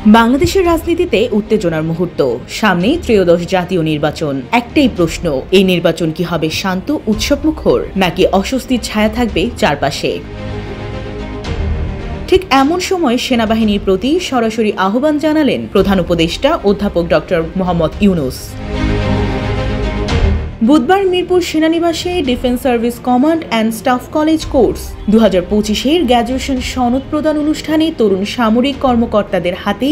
বাংলাদেশের রাজনীতিতে উত্তেজনার মুহূর্ত। সামনে ত্রয়োদশ জাতীয় নির্বাচন। একটাই প্রশ্ন, এই নির্বাচন কি হবে শান্ত উৎসবমুখর, নাকি অস্বস্তির ছায়া থাকবে চারপাশে? ঠিক এমন সময় সেনাবাহিনীর প্রতি সরাসরি আহ্বান জানালেন প্রধান উপদেষ্টা অধ্যাপক ডক্টর মোহাম্মদ ইউনূস। বুধবার মিরপুর সেনানিবাসে defence service command and staff college course 2025-এর গ্র্যাজুয়েশন সনদ প্রদান অনুষ্ঠানে তরুণ সামরিক কর্মকর্তাদের হাতে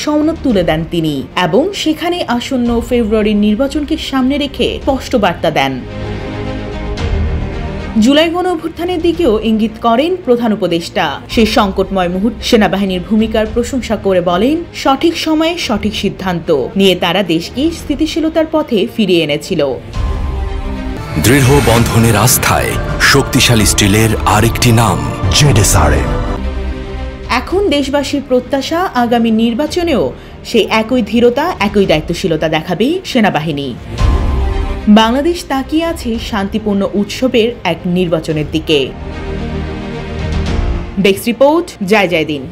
সনদ তুলে দেন তিনি এবং সেখানে আসন্ন ফেব্রুয়ারির নির্বাচনকে সামনে রেখে স্পষ্ট বার্তা দেন। জুলাই গণঅভ্যুত্থানের দিকেও ইঙ্গিত করেন প্রধান উপদেষ্টা। সেই সংকটময় মুহূর্তে সেনাবাহিনীর ভূমিকার প্রশংসা করে বলেন, সঠিক সময়ে সঠিক সিদ্ধান্ত নিয়ে তারা দেশকে স্থিতিশীলতার পথে ফিরিয়ে এনেছিল। দৃঢ় বন্ধনের আস্থায় শক্তিশালী স্টিলের আরেকটি নাম জেডএসআরএম। এখন দেশবাসীর প্রত্যাশা, আগামী নির্বাচনেও সেই একই ধীরতা, একই দায়িত্বশীলতা দেখাবে সেনাবাহিনী। বাংলাদেশ তাকিয়ে আছে শান্তিপূর্ণ উৎসবের এক নির্বাচনের দিকে। ডেস্ক রিপোর্ট, জয় জয় দিন।